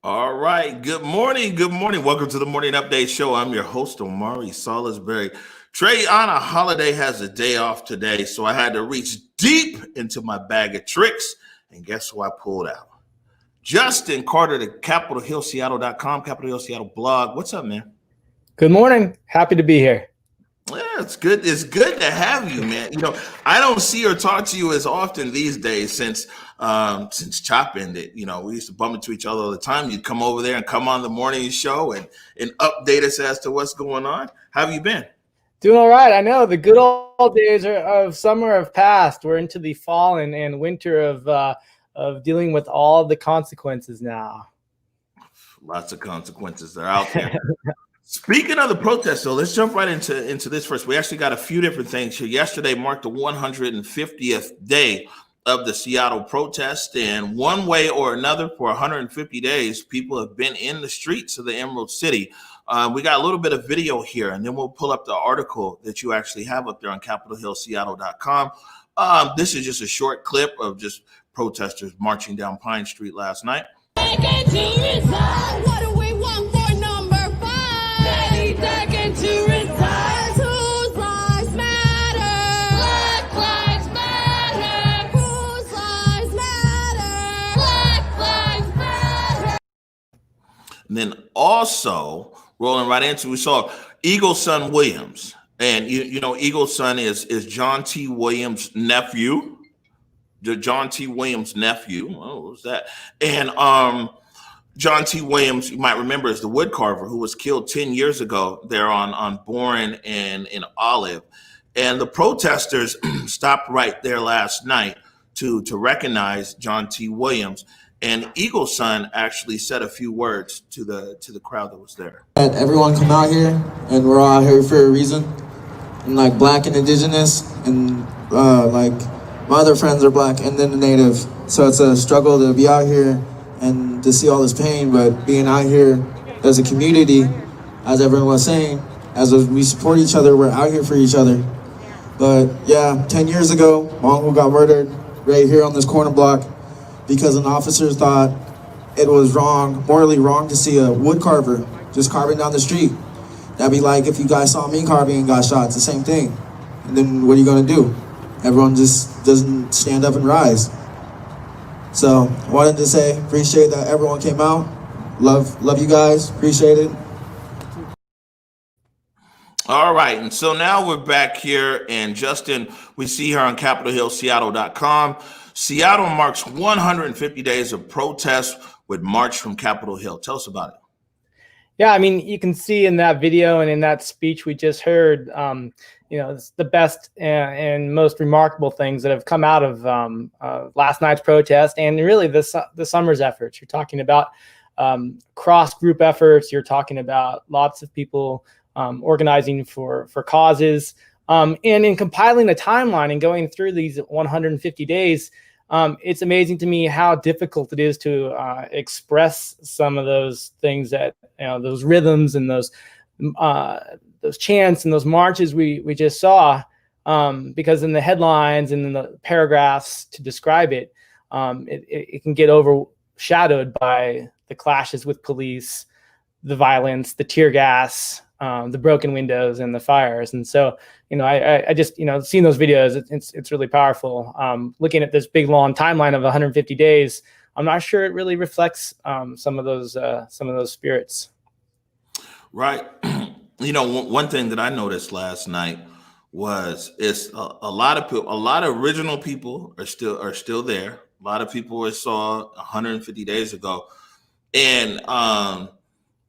All right. Good morning. Good morning. Welcome to the Morning Update Show. I'm your host, Omari Salisbury. Trey on a holiday has a day off today, so I had to reach deep into my bag of tricks, and guess who I pulled out? Justin Carter, the CapitolHillSeattle.com, Capitol Hill Seattle blog. What's up, man? Good morning. Happy to be here. Yeah, it's good. It's good to have you, man. You know, I don't see or talk to you as often these days since Chop ended. You know, we used to bump into each other all the time. You'd come over there and come on the morning show and update us as to what's going on. How have you been? Doing all right. I know the good old days of summer have passed. We're into the fall and winter of dealing with all the consequences now. Lots of consequences that are out there. Speaking of the protests, though, let's jump right into this first. We actually got a few different things here. Yesterday marked the 150th day of the Seattle protest, and one way or another, for 150 days, people have been in the streets of the Emerald City. We got a little bit of video here, and then we'll pull up the article that you actually have up there on CapitolHillSeattle.com. This is just a short clip of just protesters marching down Pine Street last night. What do we want for number 5? Second to resign. Whose lives matter? Black lives matter. Whose lives matter? Black lives matter. And then also rolling right into, we saw Eagle's son Williams, and you know Eagle's son is John T. Williams' nephew. John T. Williams' nephew. Oh, what was that? And John T. Williams, you might remember, is the wood carver who was killed 10 years ago there on Boren and in Olive. And the protesters stopped right there last night to recognize John T. Williams. And Eagle's son actually said a few words to the crowd that was there. Everyone come out here, and we're all out here for a reason. And like Black and Indigenous, and like my other friends are Black and then the Native. So it's a struggle to be out here and to see all this pain, but being out here as a community, as everyone was saying, as we support each other, we're out here for each other. But yeah, 10 years ago, my uncle got murdered right here on this corner block because an officer thought it was wrong, morally wrong, to see a wood carver just carving down the street. That'd be like if you guys saw me carving and got shot. It's the same thing. And then what are you gonna do? Everyone just doesn't stand up and rise. So I wanted to say, appreciate that everyone came out. Love you guys, appreciate it. All right, and so now we're back here, and Justin, we see here on CapitolHillSeattle.com, Seattle marks 150 days of protest with March from Capitol Hill. Tell us about it. Yeah, I mean, you can see in that video and in that speech we just heard, it's the best and most remarkable things that have come out of last night's protest and really the summer's efforts. You're talking about cross-group efforts. You're talking about lots of people organizing for causes. And in compiling a timeline and going through these 150 days, it's amazing to me how difficult it is to express some of those things that, those rhythms and those chants and those marches we just saw, because in the headlines and in the paragraphs to describe it, it can get overshadowed by the clashes with police, the violence, the tear gas, the broken windows and the fires. And so, I just, seeing those videos, it's really powerful. Looking at this big, long timeline of 150 days, I'm not sure it really reflects some of those spirits. Right. One thing that I noticed last night was a lot of original people are still there. A lot of people I saw 150 days ago. And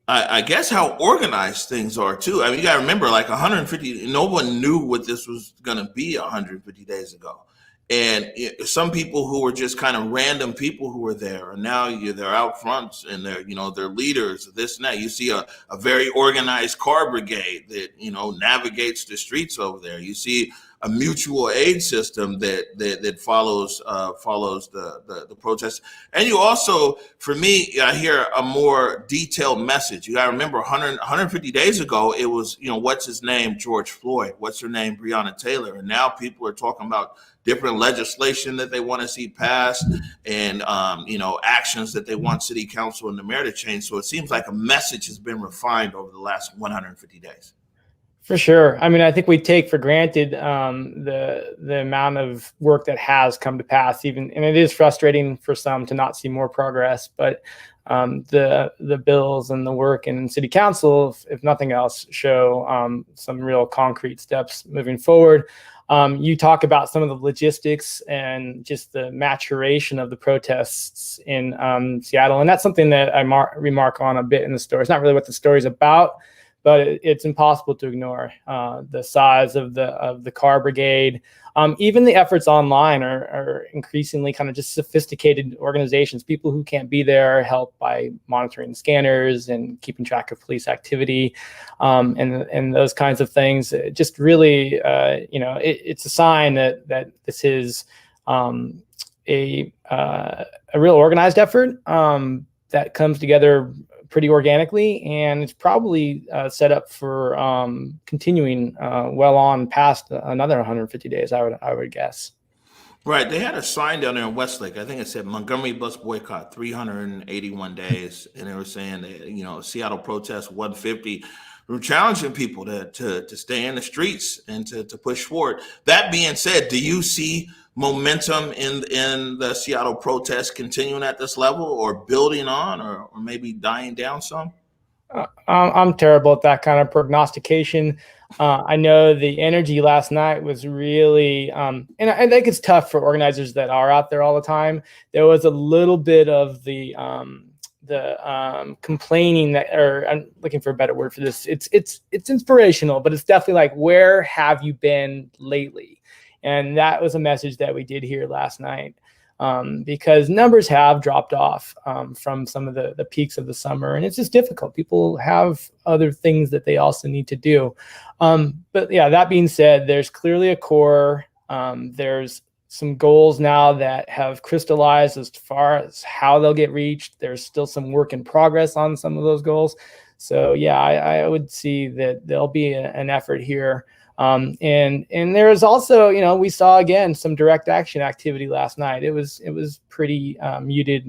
I guess how organized things are too. I mean, you got to remember, like 150, no one knew what this was going to be 150 days ago. And some people who were just kind of random people who were there, and now they're out front and they're leaders of this and that. You see a very organized car brigade that navigates the streets over there. You see a mutual aid system that follows the protest. And you also, for me, I hear a more detailed message. You got to remember 150 days ago, it was, what's his name? George Floyd. What's her name? Breonna Taylor. And now people are talking about different legislation that they want to see passed and, actions that they want city council and the mayor to change. So it seems like a message has been refined over the last 150 days. For sure. I mean, I think we take for granted the amount of work that has come to pass, and it is frustrating for some to not see more progress. But the bills and the work in city council, if nothing else, show some real concrete steps moving forward. You talk about some of the logistics and just the maturation of the protests in Seattle, and that's something that I remark on a bit in the story. It's not really what the story's about, but it's impossible to ignore the size of the car brigade. Even the efforts online are increasingly kind of just sophisticated organizations. People who can't be there are helped by monitoring scanners and keeping track of police activity, and those kinds of things. It just really, it's a sign that this is a real organized effort that comes together pretty organically, and it's probably set up for continuing well on past another 150 days, I would guess. Right. They had a sign down there in Westlake. I think it said Montgomery bus boycott 381 days. And they were saying that, Seattle protest 150. We're challenging people to stay in the streets and to push forward. That being said, do you see momentum in the Seattle protest continuing at this level, or building on, or maybe dying down some? I'm terrible at that kind of prognostication. I know the energy last night was really, and I think it's tough for organizers that are out there all the time. There was a little bit of the complaining that, or I'm looking for a better word for this. It's inspirational, but it's definitely like, where have you been lately? And that was a message that we did hear last night, because numbers have dropped off from some of the peaks of the summer, and it's just difficult. People have other things that they also need to do. But yeah, that being said, there's clearly a core. There's some goals now that have crystallized as far as how they'll get reached. There's still some work in progress on some of those goals. So yeah, I would see that there'll be an effort here. And there is also, we saw again some direct action activity last night. It was pretty muted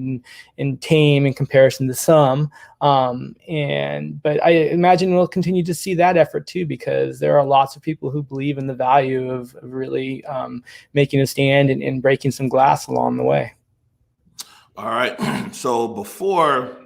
and tame in comparison to some. But I imagine we'll continue to see that effort too, because there are lots of people who believe in the value of really making a stand and breaking some glass along the way. All right. So before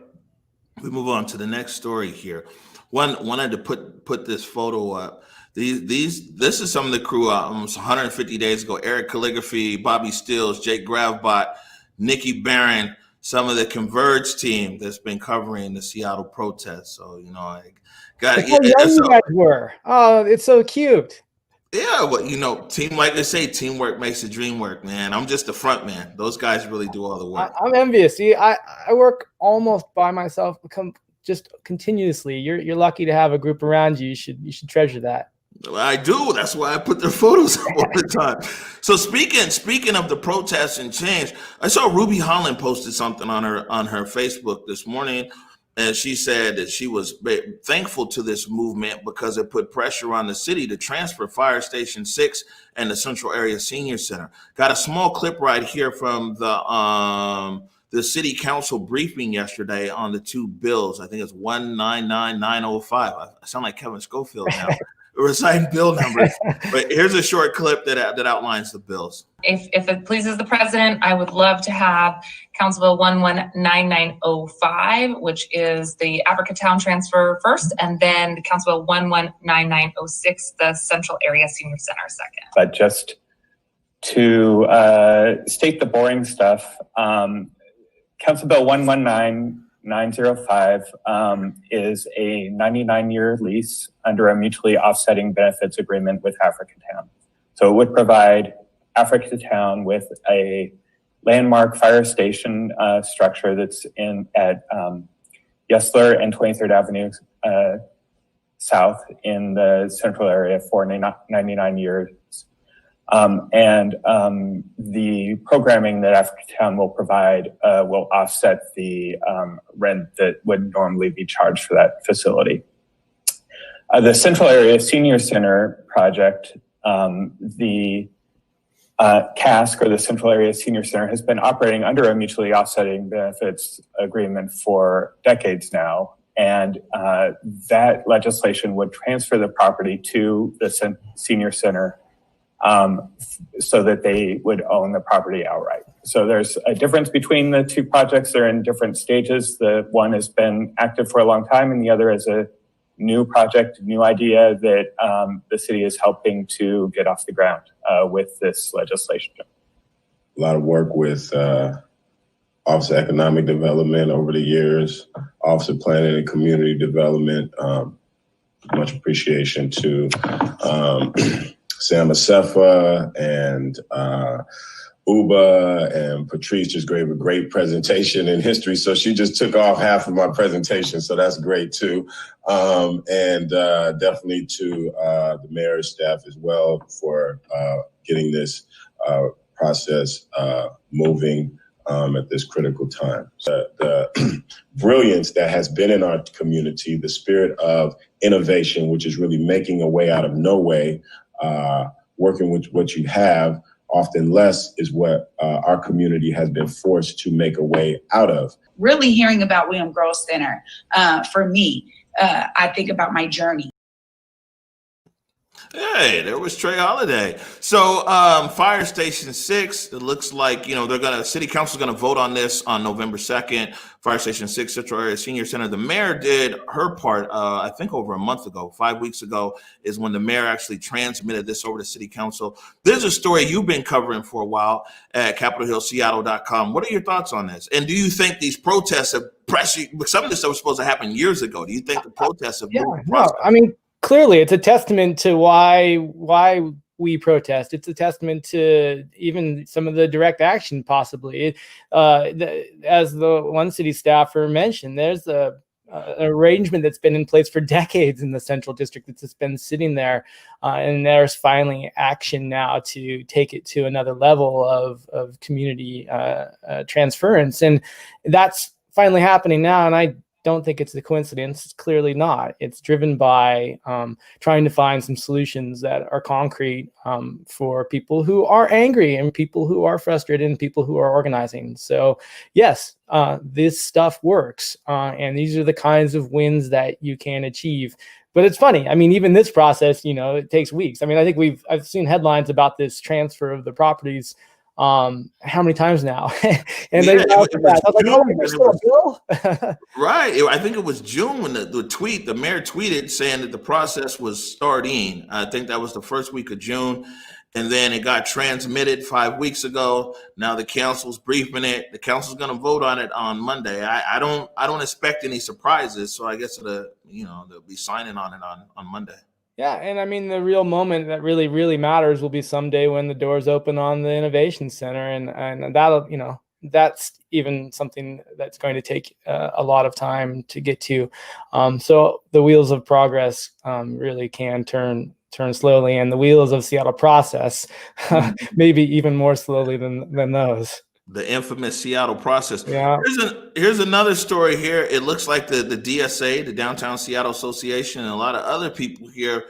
we move on to the next story here, wanted to put this photo up. This is some of the crew almost 150 days ago. Eric Calligraphy, Bobby Stills, Jake Gravbot, Nikki Barron, some of the Converge team that's been covering the Seattle protests. So, you know, I got That's how young you guys were. Oh, it's so cute. Yeah, well, you know, like they say, teamwork makes the dream work, man. I'm just the front man. Those guys really do all the work. I'm envious. See, I work almost by myself, just continuously. You're lucky to have a group around you. You should treasure that. I do. That's why I put their photos up all the time. So speaking of the protests and change, I saw Ruby Holland posted something on her Facebook this morning, and she said that she was thankful to this movement because it put pressure on the city to transfer Fire Station 6 and the Central Area Senior Center. Got a small clip right here from the city council briefing yesterday on the two bills. I think it's 199905. I sound like Kevin Schofield now. Reciting bill numbers, but here's a short clip that outlines the bills. If it pleases the president, I would love to have Council Bill 119905, which is the Africatown transfer first, and then Council Bill 119906, the Central Area Senior Center second. But just to state the boring stuff, Council Bill 119905 is a 99-year lease under a mutually offsetting benefits agreement with Africatown. So it would provide Africatown with a landmark fire station structure that's at Yesler and 23rd Avenue South in the central area for 99 years. The programming that Africatown will provide will offset the rent that would normally be charged for that facility. The Central Area Senior Center project, the CASC, or the Central Area Senior Center, has been operating under a mutually offsetting benefits agreement for decades now. And that legislation would transfer the property to the Senior Center so that they would own the property outright. So there's a difference between the two projects. They're in different stages. The one has been active for a long time, and the other is a new project, new idea that the city is helping to get off the ground with this legislation. A lot of work with Office of Economic Development over the years, Office of Planning and Community Development. Much appreciation to Sam Asefa and Uba and Patrice just gave a great presentation in history. So she just took off half of my presentation. So that's great too. And definitely to the mayor's staff as well for getting this process moving at this critical time. The brilliance that has been in our community, the spirit of innovation, which is really making a way out of no way, working with what you have, often less is what our community has been forced to make a way out of. Really hearing about William Gross Center, for me, I think about my journey. Hey, there was Trey Holiday. So Fire Station 6, it looks like, City Council is going to vote on this on November 2nd. Fire Station 6, Central Area Senior Center. The mayor did her part, I think over a month ago, 5 weeks ago, is when the mayor actually transmitted this over to City Council. There's a story you've been covering for a while at CapitolHillSeattle.com. What are your thoughts on this? And do you think these protests have pressured, some of this that was supposed to happen years ago, do you think the protests have moved the process? I mean, clearly, it's a testament to why we protest. It's a testament to even some of the direct action, possibly. As the one city staffer mentioned, there's an arrangement that's been in place for decades in the Central District that's just been sitting there, and there's finally action now to take it to another level of community transference, and that's finally happening now. And I don't think it's a coincidence. It's clearly not. It's driven by trying to find some solutions that are concrete for people who are angry and people who are frustrated and people who are organizing. So yes, this stuff works. And these are the kinds of wins that you can achieve. But it's funny. I mean, even this process, it takes weeks. I mean, I think I've seen headlines about this transfer of the properties How many times now? And Yeah, they I was like, oh, June, there's still a bill. right. I think it was June when the mayor tweeted saying that the process was starting. I think that was the first week of June. And then it got transmitted 5 weeks ago. Now the council's briefing it. The council's going to vote on it on Monday. I don't expect any surprises. So I guess they'll be signing on it on Monday. Yeah, and I mean the real moment that really matters will be someday when the doors open on the Innovation Center, and that'll that's even something that's going to take a lot of time to get to. So the wheels of progress really can turn slowly, and the wheels of Seattle process maybe even more slowly than those. The infamous Seattle process. Yeah. Here's another story here. It looks like the DSA, the Downtown Seattle Association, and a lot of other people here,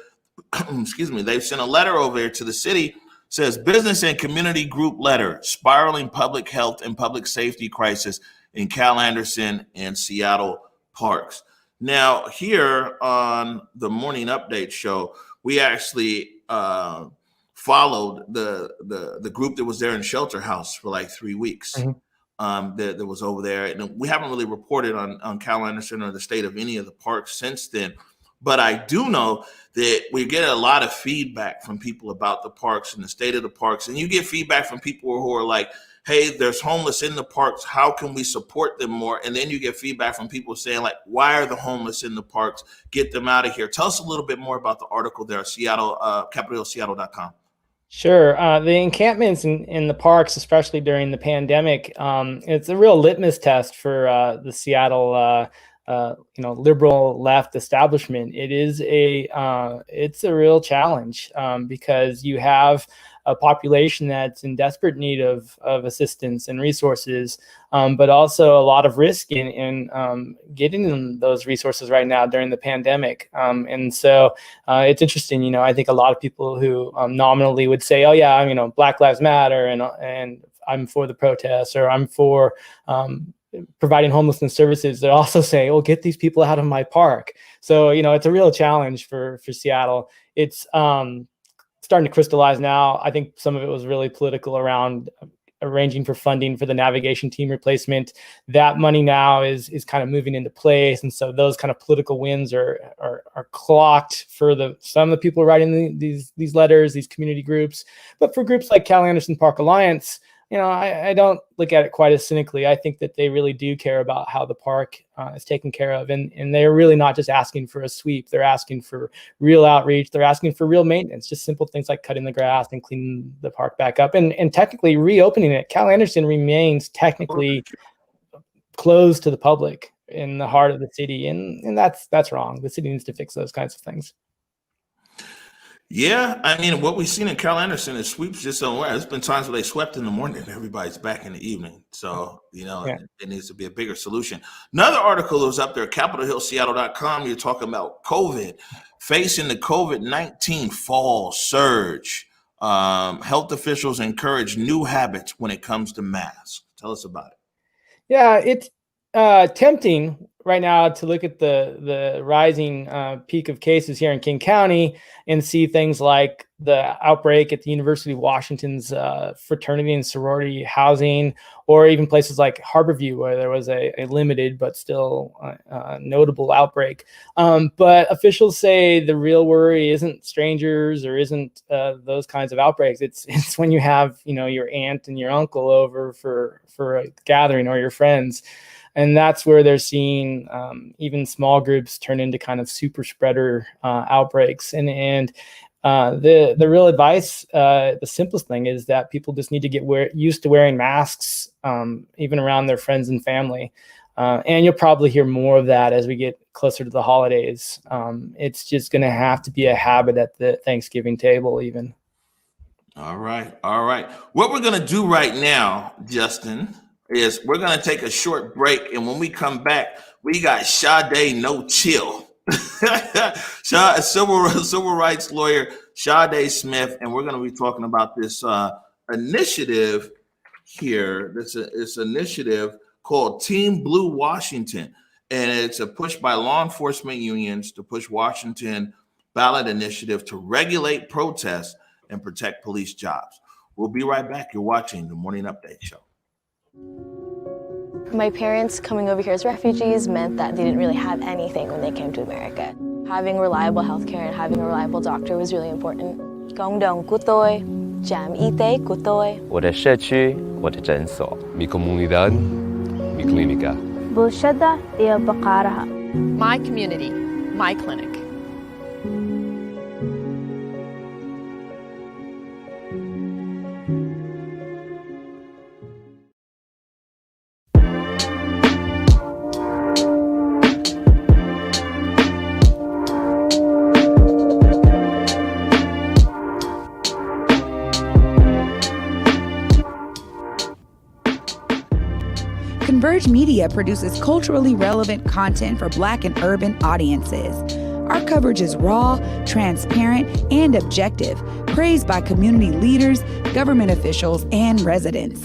excuse me, they've sent a letter over here to the city. Says business and community group letter, spiraling public health and public safety crisis in Cal Anderson and Seattle parks. Now, here on the Morning Update show, we actually followed the group that was there in Shelter House for like 3 weeks. That was over there, and we haven't really reported on Cal Anderson or the state of any of the parks since then. But I do know that we get a lot of feedback from people about the parks and the state of the parks, and you get feedback from people who are like, hey, there's homeless in the parks, how can we support them more? And then you get feedback from people saying, like, why are the homeless in the parks? Get them out of here. Tell us a little bit more about the article there, CapitolHillSeattle.com. Sure. The encampments in the parks, especially during the pandemic, it's a real litmus test for the Seattle liberal left establishment. It's a real challenge because you have a population that's in desperate need of assistance and resources, but also a lot of risk in getting them those resources right now during the pandemic. And so it's interesting. I think a lot of people who nominally would say, oh yeah, Black Lives Matter and I'm for the protests, or I'm for providing homelessness services, they also say, "Oh, get these people out of my park." So it's a real challenge for Seattle. It's starting to crystallize now. I think some of it was really political around arranging for funding for the navigation team replacement. That money now is kind of moving into place, and so those kind of political wins are clocked for some of the people writing these letters, these community groups. But for groups like Cal Anderson Park Alliance, I don't look at it quite as cynically. I think that they really do care about how the park is taken care of. And they're really not just asking for a sweep. They're asking for real outreach. They're asking for real maintenance, just simple things like cutting the grass and cleaning the park back up. And technically reopening it. Cal Anderson remains technically closed to the public in the heart of the city. And that's wrong. The city needs to fix those kinds of things. Yeah, I mean, what we've seen in Cal Anderson is sweeps just don't work. There's been times where they swept in the morning and everybody's back in the evening. So, It needs to be a bigger solution. Another article that was up there, CapitolHillSeattle.com, you're talking about COVID, facing the COVID-19 fall surge. Health officials encourage new habits when it comes to masks. Tell us about it. Yeah, it's tempting right now to look at the rising peak of cases here in King County and see things like the outbreak at the University of Washington's fraternity and sorority housing, or even places like Harborview, where there was a limited but still notable outbreak. But officials say the real worry isn't strangers or isn't those kinds of outbreaks. It's when you have your aunt and your uncle over for a gathering, or your friends. And that's where they're seeing even small groups turn into kind of super spreader outbreaks. And the real advice, the simplest thing, is that people just need to get used to wearing masks, even around their friends and family. And you'll probably hear more of that as we get closer to the holidays. It's just going to have to be a habit at the Thanksgiving table even. All right. What we're going to do right now, Justin, is we're going to take a short break. And when we come back, we got Sade No Chill, civil rights lawyer, Sade Smith. And we're going to be talking about this initiative here. This initiative called Team Blue Washington. And it's a push by law enforcement unions to push Washington ballot initiative to regulate protests and protect police jobs. We'll be right back. You're watching the Morning Update Show. My parents coming over here as refugees meant that they didn't really have anything when they came to America. Having reliable healthcare and having a reliable doctor was really important. Cộng đồng của tôi, trạm y tế của tôi. 我的社区，我的诊所。Mi comunidad, mi clínica. بلشدة هي بقارها. My community, my clinic. Converge Media produces culturally relevant content for Black and urban audiences. Our coverage is raw, transparent, and objective, praised by community leaders, government officials, and residents.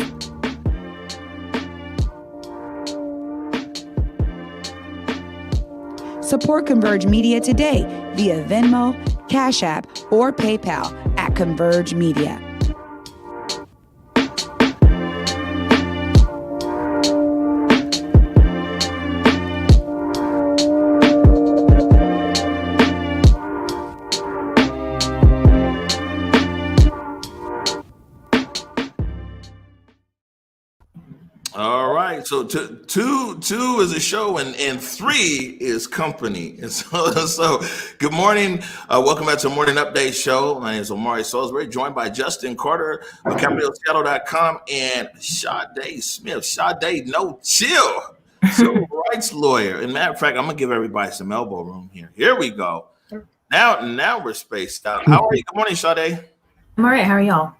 Support Converge Media today via Venmo, Cash App, or PayPal at Converge Media. All right, so two is a show and 3 is company. And so good morning. Welcome back to the Morning Update Show. My name is Omari Salisbury, joined by Justin Carter of CapitolSeattle.com and Sade Smith. Sade, no chill, civil rights lawyer. And matter of fact, I'm gonna give everybody some elbow room here. Here we go. Now we're spaced out. How are you? Good morning, Sade. I'm all right. How are y'all?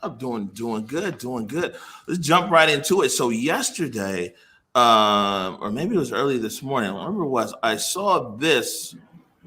I'm doing good. Let's jump right into it. So yesterday, or maybe it was early this morning, whatever it was, I saw this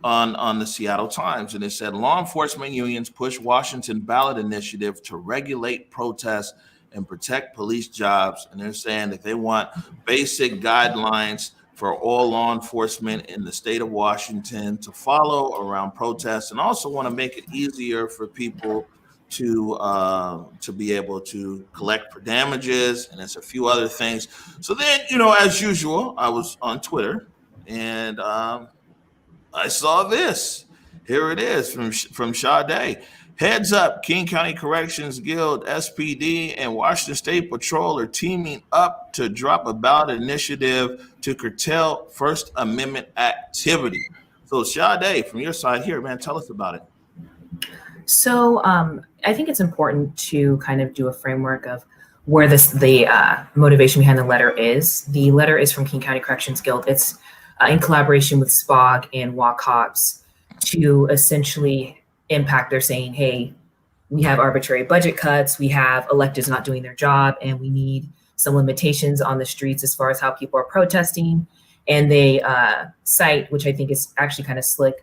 on the Seattle Times, and it said law enforcement unions push Washington ballot initiative to regulate protests and protect police jobs. And they're saying that they want basic guidelines for all law enforcement in the state of Washington to follow around protests, and also want to make it easier for people to be able to collect for damages, and there's a few other things. So then, as usual, I was on Twitter, and I saw this. Here it is from Sade. Heads up, King County Corrections Guild, SPD, and Washington State Patrol are teaming up to drop a ballot initiative to curtail First Amendment activity. So Sade, from your side here, man, tell us about it. So I think it's important to kind of do a framework of where the motivation behind the letter is. The letter is from King County Corrections Guild. It's in collaboration with SPOG and WAC Cops to essentially impact. They're saying, hey, we have arbitrary budget cuts, we have electeds not doing their job, and we need some limitations on the streets as far as how people are protesting. And they cite, which I think is actually kind of slick,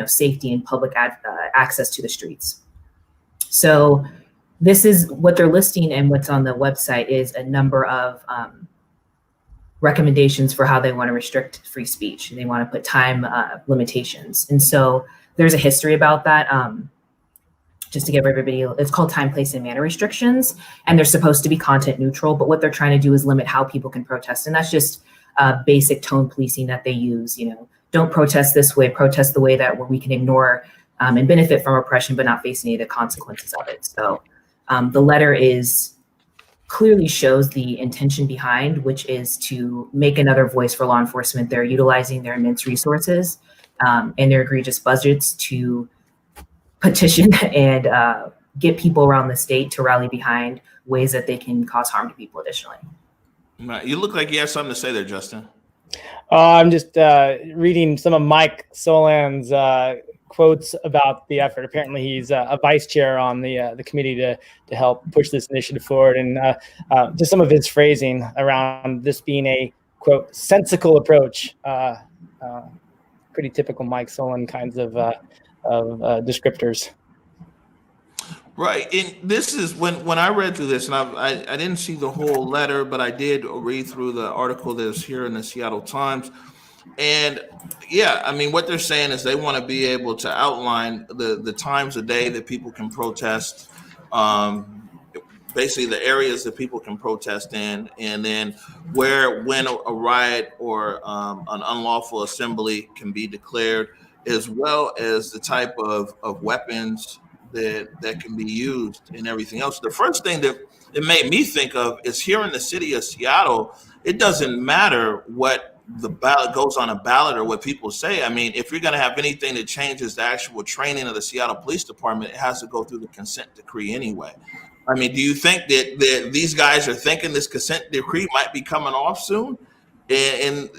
safety and public access to the streets. So this is what they're listing, and what's on the website is a number of recommendations for how they want to restrict free speech. They want to put time limitations. And so there's a history about that. Just to give everybody, it's called time, place, and manner restrictions. And they're supposed to be content neutral, but what they're trying to do is limit how people can protest. And that's just basic tone policing that they use. Don't protest this way, protest the way that where we can ignore and benefit from oppression, but not face any of the consequences of it. So the letter clearly shows the intention behind, which is to make another voice for law enforcement. They're utilizing their immense resources and their egregious budgets to petition and get people around the state to rally behind ways that they can cause harm to people additionally. You look like you have something to say there, Justin. I'm just reading some of Mike Solan's quotes about the effort. Apparently, he's a vice chair on the committee to help push this initiative forward, and just some of his phrasing around this being a quote sensical approach. Pretty typical Mike Solan kinds of descriptors. Right, and this is when I read through this, and I didn't see the whole letter, but I did read through the article that's here in the Seattle Times, and yeah, I mean what they're saying is they want to be able to outline the times a day that people can protest, basically the areas that people can protest in, and then when a riot or an unlawful assembly can be declared, as well as the type of weapons that can be used and everything else. The first thing that it made me think of is here in the city of Seattle, it doesn't matter what the ballot goes on a ballot or what people say. I mean, if you're going to have anything that changes the actual training of the Seattle Police Department, it has to go through the consent decree anyway. I mean, do you think that these guys are thinking this consent decree might be coming off soon? And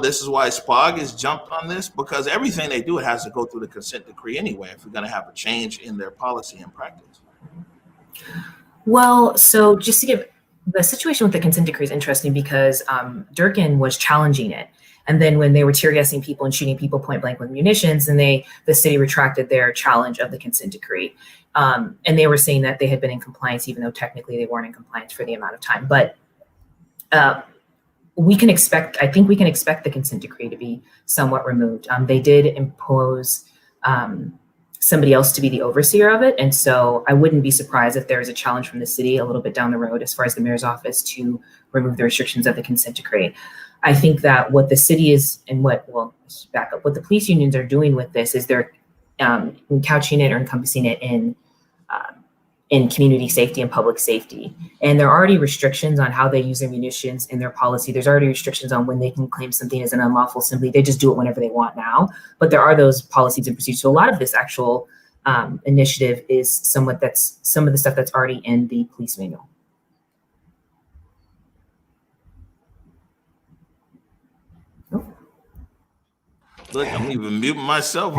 this is why SPOG has jumped on this, because everything they do, it has to go through the consent decree anyway if we're going to have a change in their policy and practice. Well, so just to give the situation with the consent decree is interesting because Durkin was challenging it. And then when they were tear gassing people and shooting people point blank with munitions, and the city retracted their challenge of the consent decree. And they were saying that they had been in compliance, even though technically they weren't in compliance for the amount of time. But I think we can expect the consent decree to be somewhat removed. They did impose somebody else to be the overseer of it. And so I wouldn't be surprised if there is a challenge from the city a little bit down the road as far as the mayor's office to remove the restrictions of the consent decree. I think that what the city is and what the police unions are doing with this is they're couching it or encompassing it in community safety and public safety. And there are already restrictions on how they use their munitions in their policy. There's already restrictions on when they can claim something as an unlawful assembly. They just do it whenever they want now. But there are those policies and procedures. So a lot of this actual initiative is some of the stuff that's already in the police manual. Look, I'm even muting myself.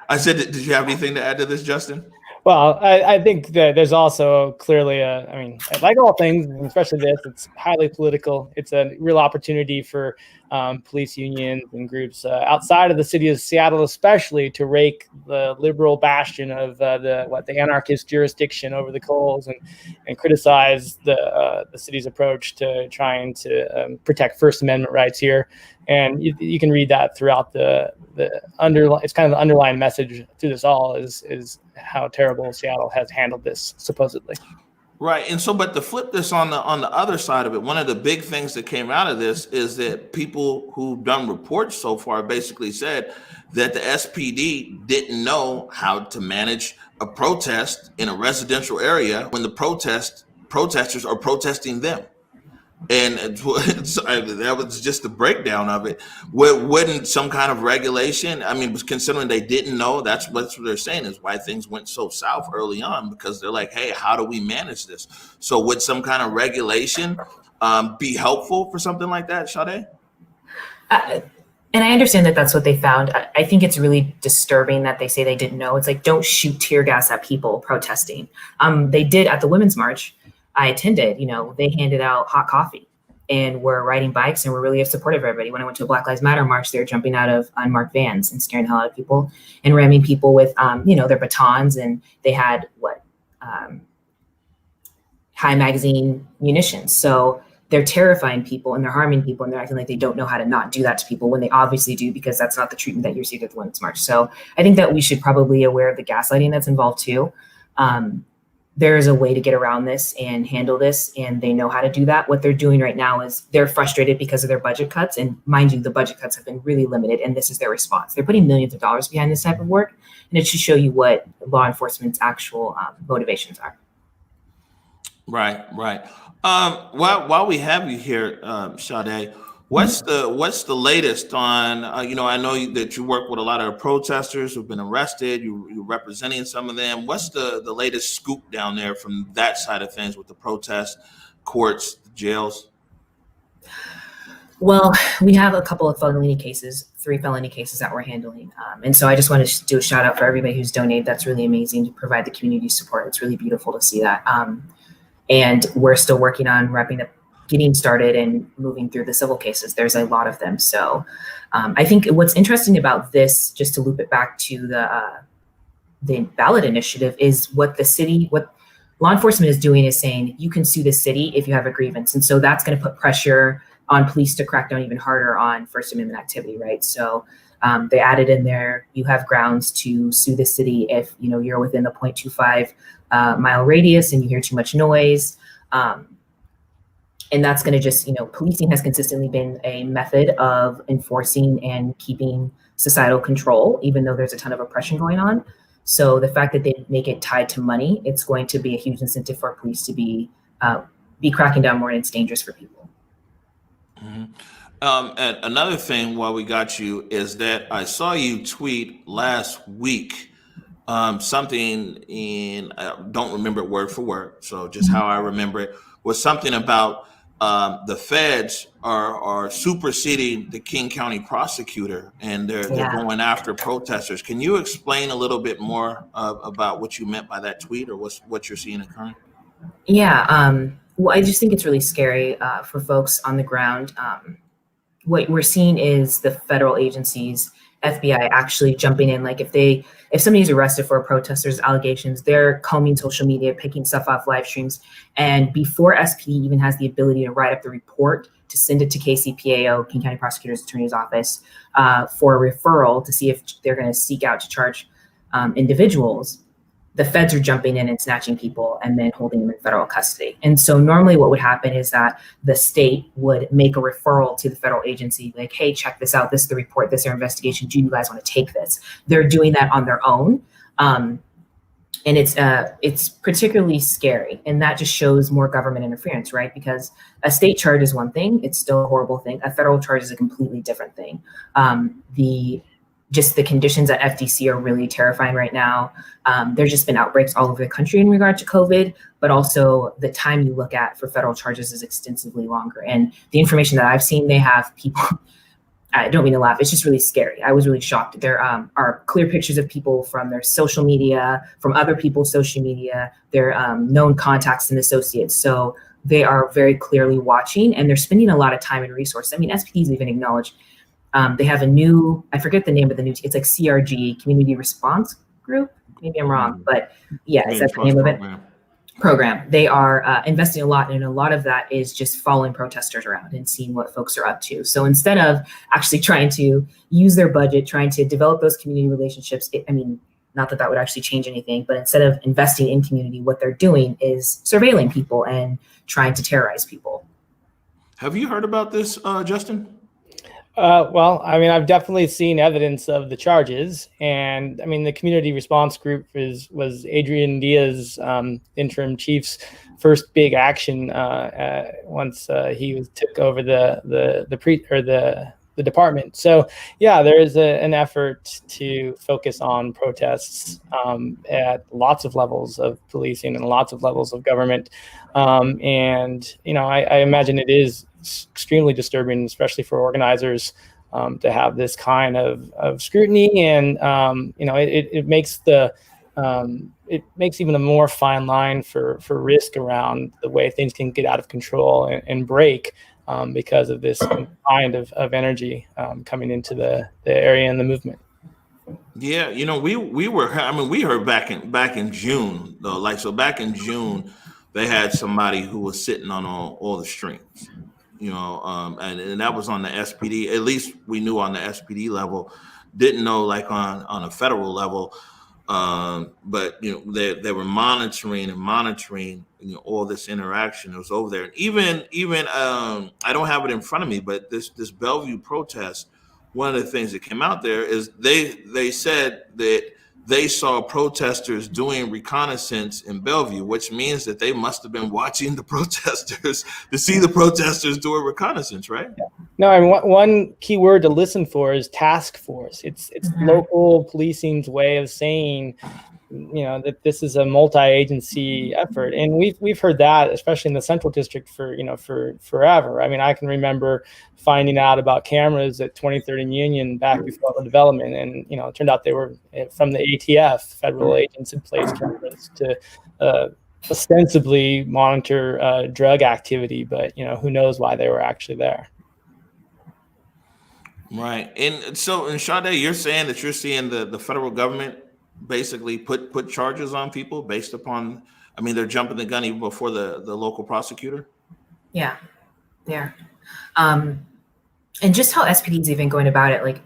I said, did you have anything to add to this, Justin? Well, I think that there's also clearly like all things, especially this, it's highly political. It's a real opportunity for police unions and groups outside of the city of Seattle, especially, to rake the liberal bastion of the anarchist jurisdiction over the coals and criticize the city's approach to trying to protect First Amendment rights here. And you can read that throughout it's kind of the underlying message through this all is how terrible Seattle has handled this, supposedly. Right. And so, but to flip this on the other side of it, one of the big things that came out of this is that people who've done reports so far basically said that the SPD didn't know how to manage a protest in a residential area when the protesters are protesting them. And that was just the breakdown of it. Wouldn't some kind of regulation? I mean, considering they didn't know, that's what they're saying is why things went so south early on, because they're like, hey, how do we manage this? So would some kind of regulation be helpful for something like that, Sade? And I understand that that's what they found. I think it's really disturbing that they say they didn't know. It's like, don't shoot tear gas at people protesting. They did at the Women's March. I attended, they handed out hot coffee and were riding bikes and were really supportive of everybody. When I went to a Black Lives Matter march, they were jumping out of unmarked vans and scaring the hell out of people and ramming people with, their batons. And they had high magazine munitions. So they're terrifying people and they're harming people and they're acting like they don't know how to not do that to people when they obviously do, because that's not the treatment that you received at the Women's March. So I think that we should probably be aware of the gaslighting that's involved too. There is a way to get around this and handle this, and they know how to do that. What they're doing right now is they're frustrated because of their budget cuts. And mind you, the budget cuts have been really limited, and this is their response. They're putting millions of dollars behind this type of work, and it should show you what law enforcement's actual motivations are. Right. While we have you here, Sade, what's the latest on? I know that you work with a lot of protesters who've been arrested. You're representing some of them. What's the latest scoop down there from that side of things with the protest courts, jails? Well, we have a couple of 3 felony cases that we're handling. And so I just want to do a shout out for everybody who's donated. That's really amazing to provide the community support. It's really beautiful to see that. And we're still working on wrapping up, getting started and moving through the civil cases. There's a lot of them. So I think what's interesting about this, just to loop it back to the ballot initiative, is what law enforcement is doing is saying you can sue the city if you have a grievance. And so that's going to put pressure on police to crack down even harder on First Amendment activity, right? So They added in there, you have grounds to sue the city if you're within the 0.25 mile radius and you hear too much noise. And that's going to just, policing has consistently been a method of enforcing and keeping societal control, even though there's a ton of oppression going on. So the fact that they make it tied to money, it's going to be a huge incentive for police to be cracking down more, and it's dangerous for people. Mm-hmm. And another thing while we got you is that I saw you tweet last week something in, I don't remember it word for word, so just how I remember it, was something about the feds are superseding the King County prosecutor, and they're going after protesters. Can you explain a little bit more about what you meant by that tweet, or what you're seeing occurring? Yeah, well, I just think it's really scary for folks on the ground. What we're seeing is the federal agencies, FBI, actually jumping in. Like if somebody's arrested for a protester's allegations, they're combing social media, picking stuff off live streams. And before SPD even has the ability to write up the report, to send it to KCPAO, King County Prosecutor's Attorney's Office, for a referral to see if they're going to seek out to charge individuals, the feds are jumping in and snatching people and then holding them in federal custody. And so normally what would happen is that the state would make a referral to the federal agency, like, hey, check this out. This is the report. This is our investigation. Do you guys want to take this? They're doing that on their own. And it's particularly scary. And that just shows more government interference, right? Because a state charge is one thing. It's still a horrible thing. A federal charge is a completely different thing. Just the conditions at FDC are really terrifying right now. There's just been outbreaks all over the country in regard to COVID, but also the time you look at for federal charges is extensively longer. And the information that I've seen, they have people, I don't mean to laugh, it's just really scary. I was really shocked. There are clear pictures of people from their social media, from other people's social media, their known contacts and associates. So they are very clearly watching, and they're spending a lot of time and resources. I mean, SPD's even acknowledged they have a new, I forget the name of the new, it's like CRG, Community Response Group. Maybe I'm wrong, but yeah, is that the name of it? Program. They are investing a lot, and a lot of that is just following protesters around and seeing what folks are up to. So instead of actually trying to use their budget, trying to develop those community relationships, not that that would actually change anything, but instead of investing in community, what they're doing is surveilling people and trying to terrorize people. Have you heard about this, Justin? Well, I mean, I've definitely seen evidence of the charges, and I mean, the community response group was Adrian Diaz's interim chief's first big action once he took over the department. So yeah, there is an effort to focus on protests at lots of levels of policing and lots of levels of government, and I imagine it is extremely disturbing, especially for organizers, to have this kind of scrutiny, and it makes even a more fine line for risk around the way things can get out of control and break because of this kind of energy coming into the area and the movement. Yeah, we heard back in June though, back in June they had somebody who was sitting on all the strings. And that was on the SPD. At least we knew on the SPD level. Didn't know on a federal level, but they were monitoring all this interaction that was over there. And even I don't have it in front of me, but this Bellevue protest, one of the things that came out there is they said that they saw protesters doing reconnaissance in Bellevue, which means that they must have been watching the protesters to see the protesters doing reconnaissance, right? No, I mean, one key word to listen for is task force. It's local policing's way of saying, that this is a multi-agency effort, and we've heard that, especially in the Central District, for forever. I mean, I can remember finding out about cameras at 23rd and Union back before the development, and it turned out they were from the ATF. Federal agents had placed cameras to ostensibly monitor drug activity, but who knows why they were actually there. Right, and Sade, you're saying that you're seeing the federal government basically put charges on people based upon, they're jumping the gun even before the local prosecutor. Yeah. And just how SPD is even going about it,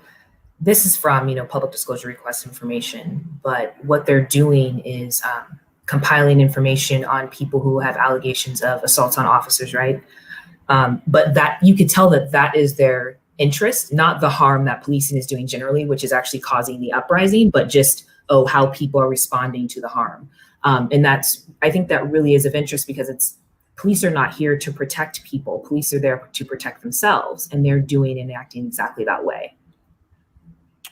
this is from, public disclosure request information, but what they're doing is compiling information on people who have allegations of assaults on officers, right? But that you could tell that is their interest, not the harm that policing is doing generally, which is actually causing the uprising, but just, how people are responding to the harm. And I think that really is of interest because police are not here to protect people. Police are there to protect themselves, and they're doing and acting exactly that way.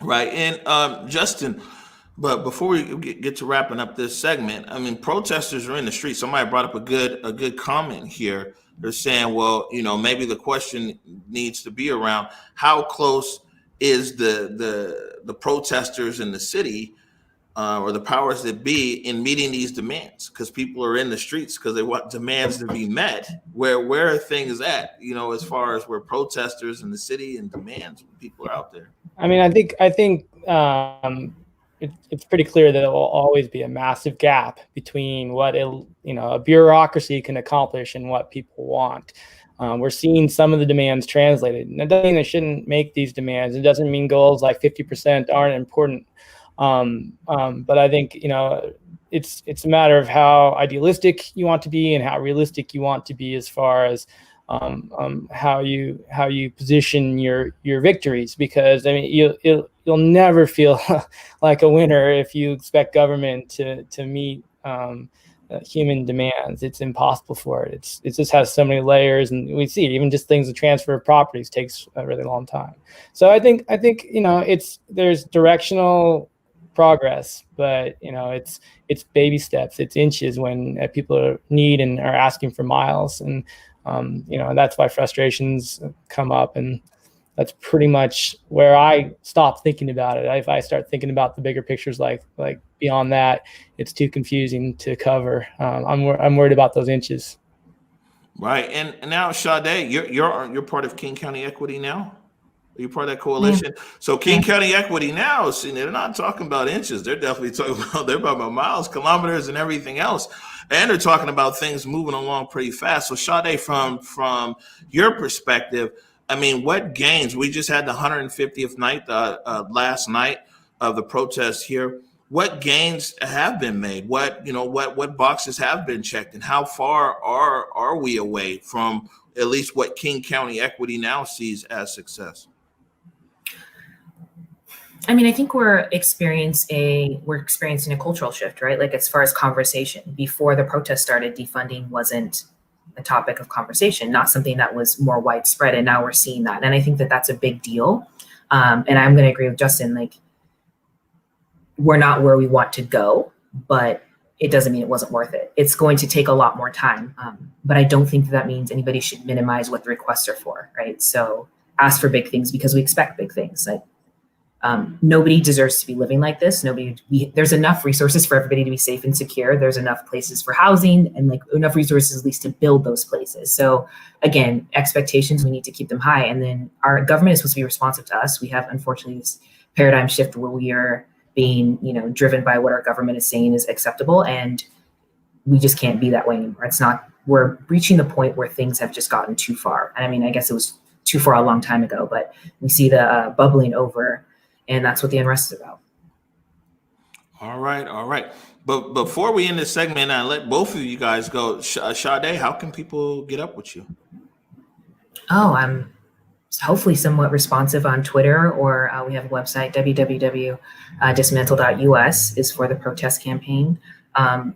Right. And Justin, but before we get to wrapping up this segment, I mean, protesters are in the street. Somebody brought up a good comment here. They're saying, well, maybe the question needs to be around how close is the protesters in the city or the powers that be in meeting these demands, because people are in the streets because they want demands to be met. Where are things at, as far as where protesters in the city and demands, people are out there? I mean, I think it's pretty clear that there will always be a massive gap between what a bureaucracy can accomplish and what people want. We're seeing some of the demands translated, and it doesn't mean they shouldn't make these demands. It doesn't mean goals like 50% aren't important. But I think it's a matter of how idealistic you want to be and how realistic you want to be as far as how you position your victories, because I mean you'll never feel like a winner if you expect government to meet human demands. It's impossible for it. It just has so many layers, and we see even just things, the transfer of properties takes a really long time. So I think there's directional progress, but it's baby steps, it's inches when people need and are asking for miles, and that's why frustrations come up, and that's pretty much where I stop thinking about it. If I start thinking about the bigger pictures, like beyond that, it's too confusing to cover. I'm worried about those inches. Right, and now Sade, you're part of King County Equity now. Are you part of that coalition? Yeah. So King County Equity now, see, they're not talking about inches. They're definitely talking about miles, kilometers, and everything else. And they're talking about things moving along pretty fast. So Sade, from your perspective, I mean, what gains? We just had the 150th night last night of the protests here. What gains have been made? What boxes have been checked, and how far are we away from at least what King County Equity now sees as success? I mean, I think we're experiencing a cultural shift, right? Like as far as conversation, before the protest started, defunding wasn't a topic of conversation, not something that was more widespread. And now we're seeing that. And I think that that's a big deal. And I'm going to agree with Justin, like we're not where we want to go, but it doesn't mean it wasn't worth it. It's going to take a lot more time. But I don't think that means anybody should minimize what the requests are for, right? So ask for big things because we expect big things. Like, nobody deserves to be living like this. There's enough resources for everybody to be safe and secure. There's enough places for housing and like enough resources at least to build those places. So again, expectations, we need to keep them high. And then our government is supposed to be responsive to us. We have, unfortunately, this paradigm shift where we are being, driven by what our government is saying is acceptable. And we just can't be that way anymore. We're reaching the point where things have just gotten too far. And I mean, I guess it was too far a long time ago, but we see the bubbling over. And that's what the unrest is about. All right. But before we end this segment, I let both of you guys go. Sade, how can people get up with you? Oh, I'm hopefully somewhat responsive on Twitter, or we have a website, www.dismantle.us is for the protest campaign.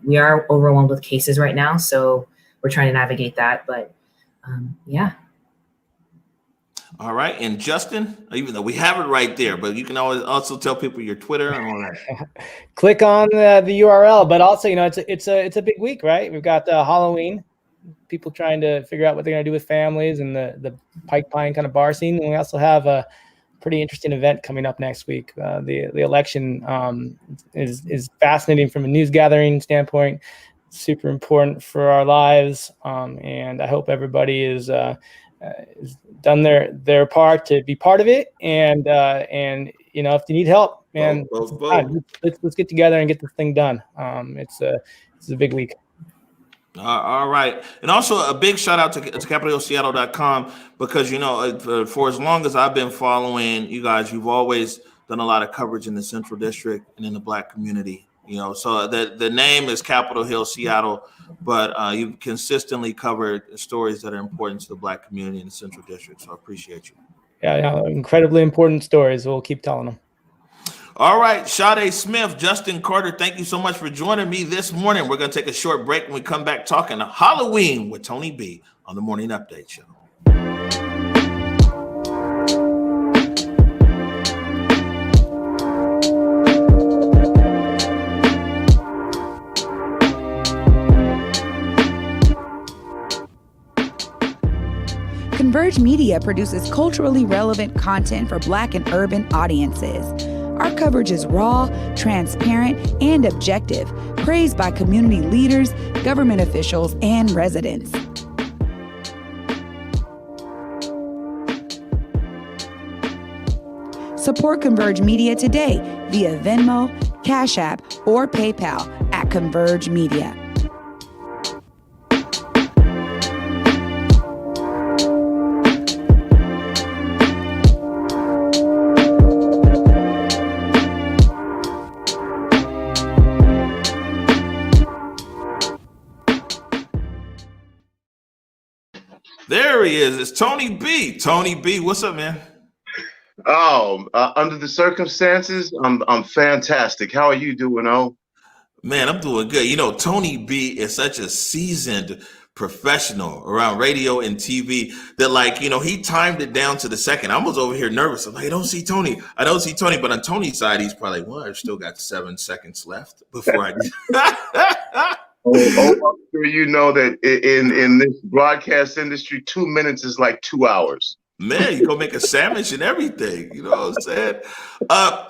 We are overwhelmed with cases right now, so we're trying to navigate that. But yeah. All right, and Justin, even though we have it right there, but you can always also tell people your Twitter and all that. Click on the URL, but also, it's a big week, right? We've got Halloween, people trying to figure out what they're going to do with families, and the Pike Pine kind of bar scene. And we also have a pretty interesting event coming up next week. The election is fascinating from a news gathering standpoint, super important for our lives, and I hope everybody is done their part to be part of it, and if you need help, man, let's get together and get this thing done. It's a big week. All right, and also a big shout out to CapitolHillSeattle.com, because for as long as I've been following you guys, you've always done a lot of coverage in the Central District and in the Black community. So the name is Capitol Hill, Seattle, but you've consistently covered stories that are important to the Black community in the Central District. So I appreciate you. Yeah, incredibly important stories. We'll keep telling them. All right, Sade Smith, Justin Carter, thank you so much for joining me this morning. We're going to take a short break when we come back talking Halloween with Tony B on the Morning Update Show. Converge Media produces culturally relevant content for Black and urban audiences. Our coverage is raw, transparent, and objective, praised by community leaders, government officials, and residents. Support Converge Media today via Venmo, Cash App, or PayPal at Converge Media. There he is. It's Tony B. Tony B, what's up, man? Under the circumstances, I'm fantastic. How are you doing, O? Man, I'm doing good. Tony B is such a seasoned professional around radio and TV that he timed it down to the second. I was over here nervous. I'm like, I don't see Tony. But on Tony's side, he's probably like, well, I've still got 7 seconds left before I do. I'm sure you know that in this broadcast industry, 2 minutes is like 2 hours. Man, you go make a sandwich and everything. You know what I'm saying?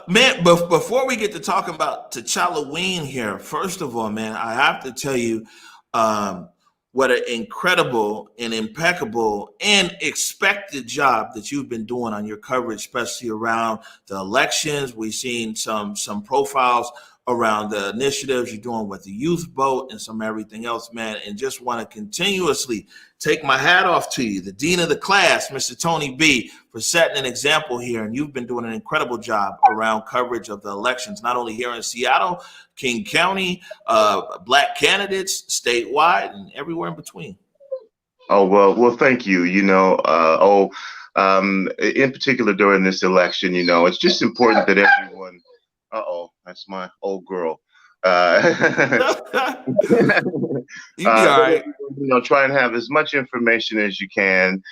Man, but before we get to talking about T'Challaween here, first of all, man, I have to tell you what an incredible and impeccable and expected job that you've been doing on your coverage, especially around the elections. We've seen some profiles around the initiatives you're doing with the youth vote and some everything else, man, and just want to continuously take my hat off to you, the dean of the class, Mr. Tony B, for setting an example here. And you've been doing an incredible job around coverage of the elections, not only here in Seattle, King County, Black candidates statewide, and everywhere in between. Oh, well, thank you. In particular during this election, it's just important that everyone. That's my old girl. You be all right. Try and have as much information as you can.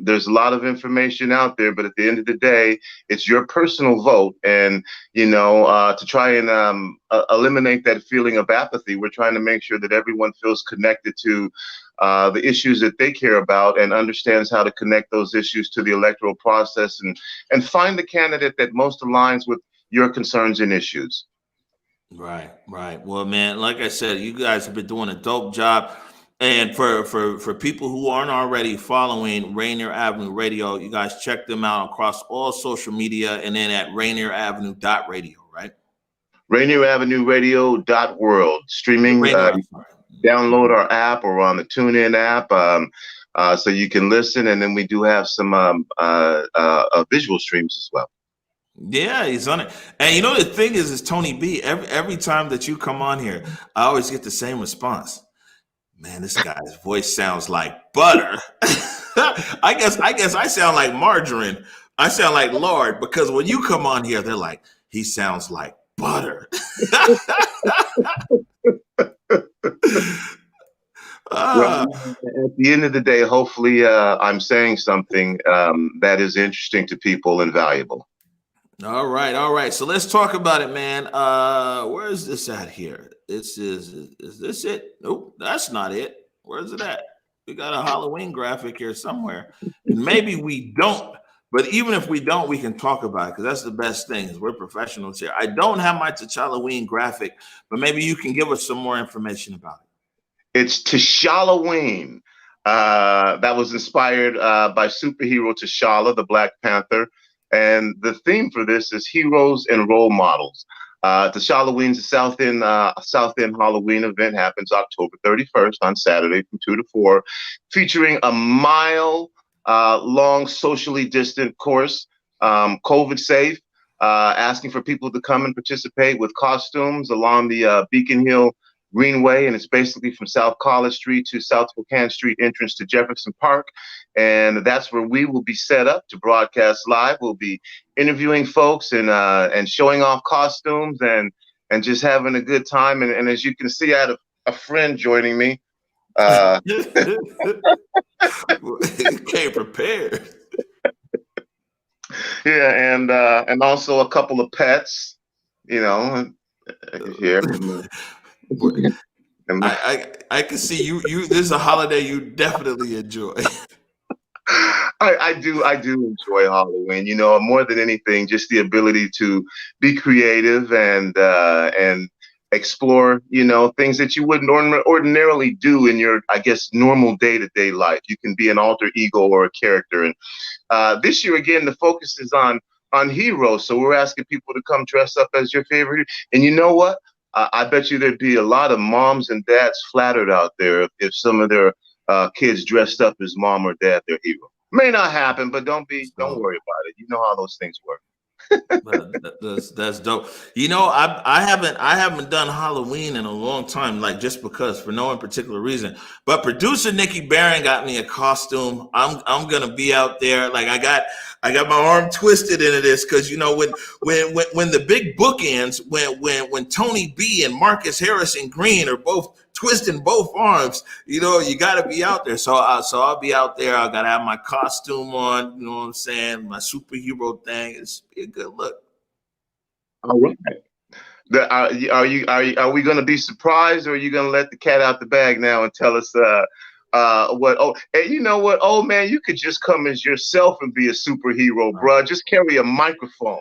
There's a lot of information out there, but at the end of the day, it's your personal vote. And, to try and eliminate that feeling of apathy, we're trying to make sure that everyone feels connected to the issues that they care about and understands how to connect those issues to the electoral process and find the candidate that most aligns with your concerns and issues. Right. Well, man, like I said, you guys have been doing a dope job. And for people who aren't already following Rainier Avenue Radio, you guys check them out across all social media and then at rainieravenue.radio, right? rainieravenue.radio.world. Streaming, download our app or on the TuneIn app so you can listen. And then we do have some visual streams as well. Yeah, he's on it. And the thing is Tony B, every time that you come on here, I always get the same response. Man, this guy's voice sounds like butter. I guess I sound like margarine. I sound like lard because when you come on here, they're like, he sounds like butter. Well, at the end of the day, hopefully I'm saying something that is interesting to people and valuable. All right. So let's talk about it, man. Where is this at here? Is this it? Nope, that's not it. Where's it at? We got a Halloween graphic here somewhere. And maybe we don't, but even if we don't, we can talk about it because that's the best thing is we're professionals here. I don't have my T'Challaween graphic, but maybe you can give us some more information about it. It's T'Challaween. That was inspired by superhero T'Challa, the Black Panther. And the theme for this is heroes and role models. T'Challaween's South End Halloween event happens October 31st on Saturday from 2 to 4, featuring a mile long socially distant course, COVID safe, asking for people to come and participate with costumes along the Beacon Hill Greenway, and it's basically from South College Street to South Spokane Street entrance to Jefferson Park. And that's where we will be set up to broadcast live. We'll be interviewing folks and showing off costumes and just having a good time. And as you can see, I had a friend joining me. Came prepared. Yeah, and also a couple of pets, here. I can see you. This is a holiday you definitely enjoy. I do enjoy Halloween. More than anything, just the ability to be creative and explore, things that you wouldn't ordinarily do in your, I guess, normal day-to-day life. You can be an alter ego or a character. And this year, again, the focus is on heroes. So we're asking people to come dress up as your favorite. And you know what? I bet you there'd be a lot of moms and dads flattered out there if some of their kids dressed up as mom or dad, their hero. May not happen, but don't worry about it. You know how those things work. That's dope. I haven't done Halloween in a long time, like just because, for no particular reason. But producer Nikki Barron got me a costume. I'm gonna be out there. Like I got my arm twisted into this because when the big bookends, when Tony B and Marcus Harrison Green are both twisting both arms, you got to be out there. So I'll be out there. I got to have my costume on, you know what I'm saying? My superhero thing. It's be a good look. All right. Are we going to be surprised, or are you going to let the cat out the bag now and tell us what? Oh, and you know what? Oh man, you could just come as yourself and be a superhero, bro. Just carry a microphone,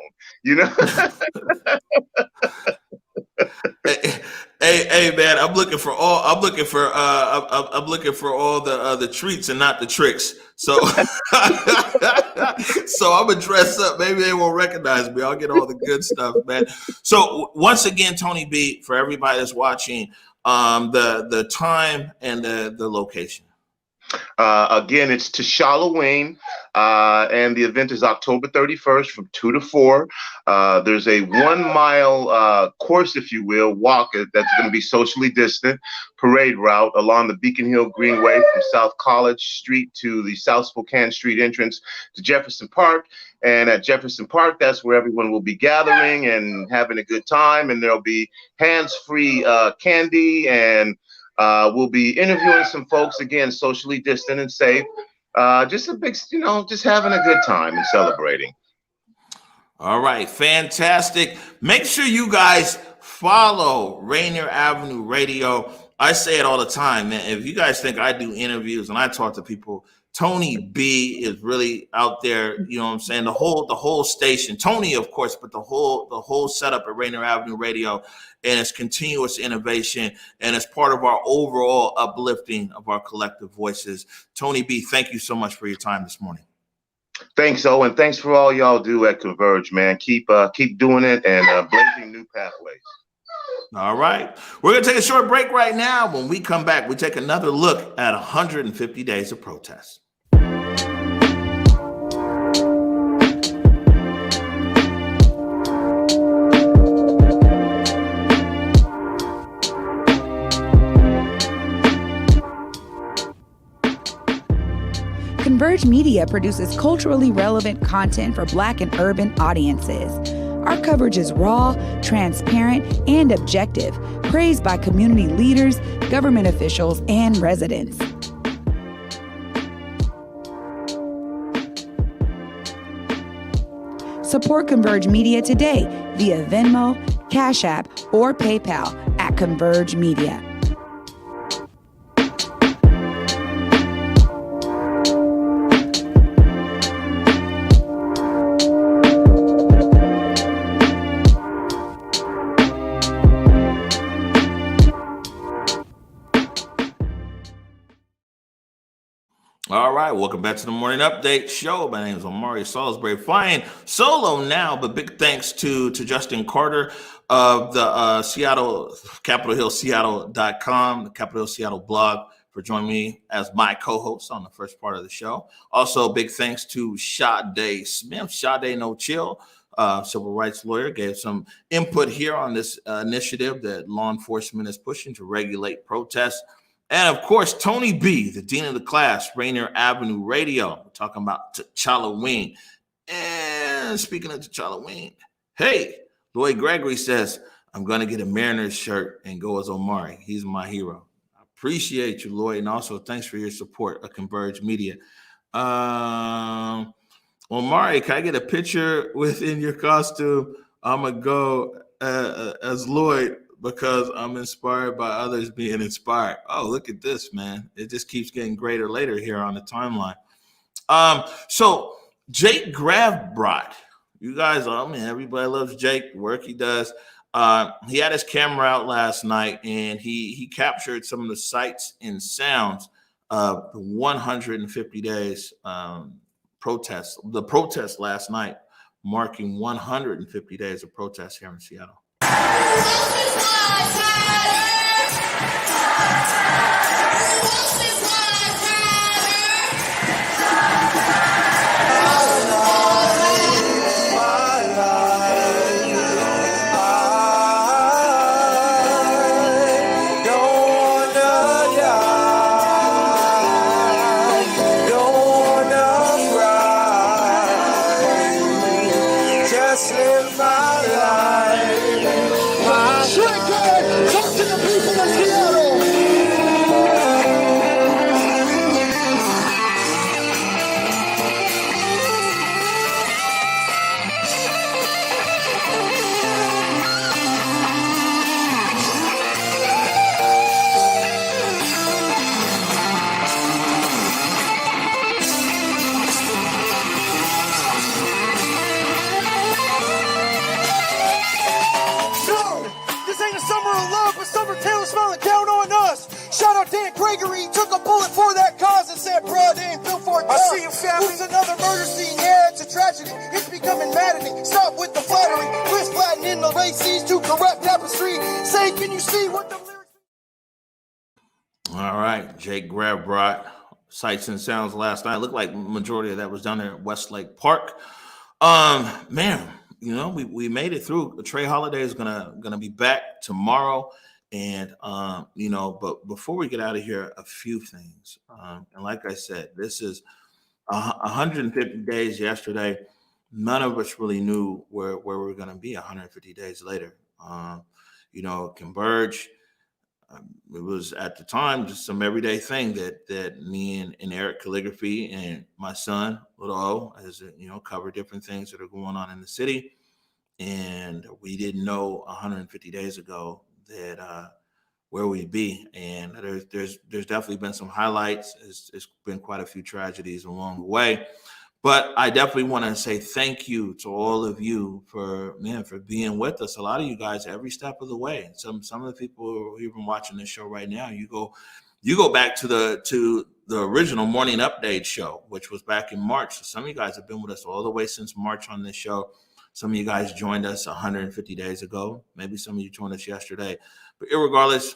Hey man, I'm looking for all the treats and not the tricks. So so I'm gonna dress up. Maybe they won't recognize me. I'll get all the good stuff, man. So once again, Tony B, for everybody that's watching, the time and the location. Again, it's to Halloween, and the event is October 31st from 2 to 4. There's a 1 mile course, if you will, walk that's going to be socially distant, parade route along the Beacon Hill Greenway from South College Street to the South Spokane Street entrance to Jefferson Park. And at Jefferson Park, that's where everyone will be gathering and having a good time. And there'll be hands-free candy, and we'll be interviewing some folks, again, socially distant and safe. Just a big, just having a good time and celebrating. All right, fantastic. Make sure you guys follow Rainier Avenue Radio. I say it all the time, man. If you guys think I do interviews and I talk to people, Tony B is really out there. You know what I'm saying? The whole station, Tony, of course, but the whole setup at Rainier Avenue Radio, and it's continuous innovation, and it's part of our overall uplifting of our collective voices. Tony B, thank you so much for your time this morning. Thanks, Owen. Thanks for all y'all do at Converge, man. Keep doing it and blazing new pathways. All right. We're going to take a short break right now. When we come back, we take another look at 150 days of protest. Converge Media produces culturally relevant content for Black and urban audiences. Our coverage is raw, transparent, and objective, praised by community leaders, government officials, and residents. Support Converge Media today via Venmo, Cash App, or PayPal at Converge Media. All right, welcome back to the Morning Update Show. My name is Omari Salisbury, flying solo now, but big thanks to Justin Carter of the Seattle, CapitolHillSeattle.com, the Capitol Hill Seattle blog, for joining me as my co-host on the first part of the show. Also, big thanks to Sade Smith, Sade No Chill, civil rights lawyer, gave some input here on this initiative that law enforcement is pushing to regulate protests. And of course, Tony B., the dean of the class, Rainier Avenue Radio, talking about T'Challaween. And speaking of T'Challaween, hey, Lloyd Gregory says, I'm going to get a Mariners shirt and go as Omari. He's my hero. I appreciate you, Lloyd. And also, thanks for your support of Converge Media. Omari, can I get a picture within your costume? I'm going to go as Lloyd because I'm inspired by others being inspired. Oh, look at this, man. It just keeps getting greater later here on the timeline. So Jake Gravbrot, you guys, everybody loves Jake, the work he does. He had his camera out last night and he captured some of the sights and sounds of the 150 days protest, the protest last night, marking 150 days of protests here in Seattle. Took a bullet for that cause and said, bro, they ain't built for it. I see you, family. It's another murder scene. Yeah, it's a tragedy. It's becoming maddening. Stop with the flattery. Twist flattening the races to correct tapestry. Say, can you see what the lyrics? All right, Jake Gravbrot, sights and sounds last night. Looked like majority of that was down there at Westlake Park. Man, we made it through. Trey Holiday is gonna be back tomorrow. And, but before we get out of here, a few things. And like I said, this is 150 days yesterday. None of us really knew where we were going to be 150 days later. Converge, it was at the time just some everyday thing that me and Eric Calligraphy and my son, Little O, as cover different things that are going on in the city. And we didn't know 150 days ago that where we'd be, and there's definitely been some highlights. It's been quite a few tragedies along the way, but I definitely want to say thank you to all of you for being with us. A lot of you guys every step of the way. Some of the people who are even watching this show right now, you go back to the original morning update show, which was back in March. So some of you guys have been with us all the way since March on this show. Some of you guys joined us 150 days ago. Maybe some of you joined us yesterday. But irregardless,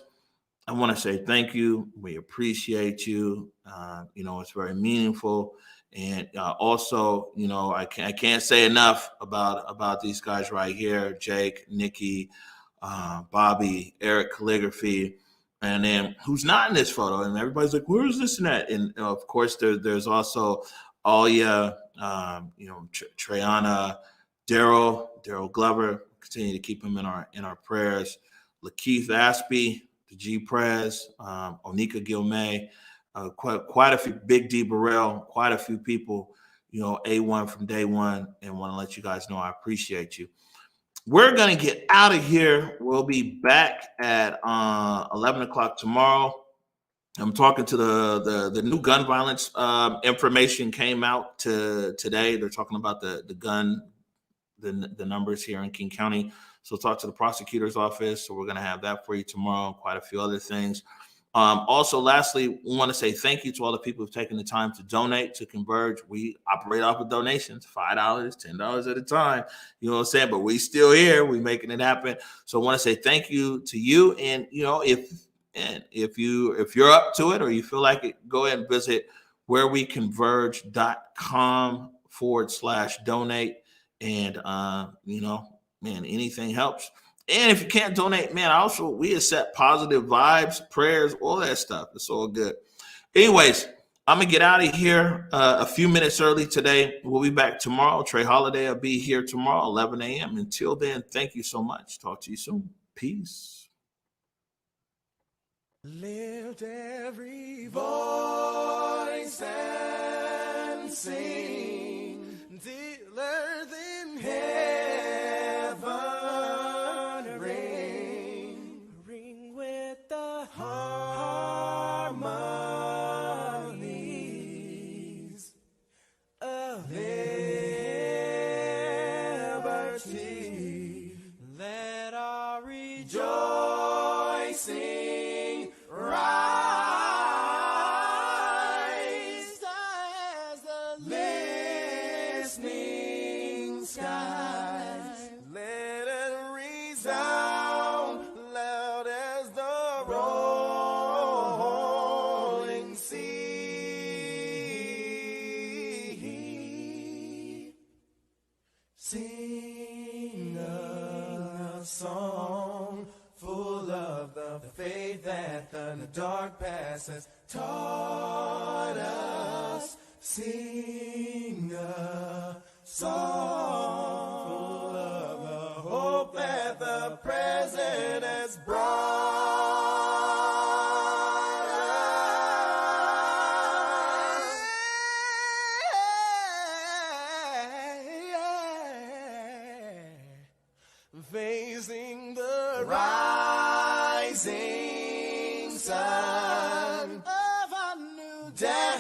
I want to say thank you. We appreciate you. It's very meaningful. And also, I can't say enough about these guys right here, Jake, Nikki, Bobby, Eric Calligraphy, and then who's not in this photo. And everybody's like, where is this and that? And of course, there's also Alia, Treyana, Daryl Glover. Continue to keep him in our prayers. Lakeith Aspie, the G Prez, Onika Gilmay, quite a few, Big D Burrell, quite a few people, A1 from day one, and want to let you guys know I appreciate you. We're going to get out of here. We'll be back at 11 o'clock tomorrow. I'm talking to the new gun violence information came out today. They're talking about the numbers here in King County. So talk to the prosecutor's office. So we're going to have that for you tomorrow. Quite a few other things. Also, lastly, we want to say thank you to all the people who've taken the time to donate to Converge. We operate off of donations, $5, $10 at a time. You know what I'm saying? But we still here. We making it happen. So I want to say thank you to you. And if you're up to it or you feel like it, go ahead and visit whereweconverge.com/donate. And man, anything helps. And if you can't donate, man, also we accept positive vibes, prayers, all that stuff. It's all good. Anyways, I'm gonna get out of here a few minutes early today. We'll be back tomorrow. Trey Holiday will be here tomorrow, 11 a.m. Until then, thank you so much. Talk to you soon. Peace. Lift every voice and sing till earth and heaven ring with the harmonies of liberty. Let our rejoicing rise as the listening skies. Let it resound loud as the rolling sea. Sing a song full of the faith that the dark past has taught us. Sing a song full of the hope that the present has brought us. Facing the rising sun of a new day.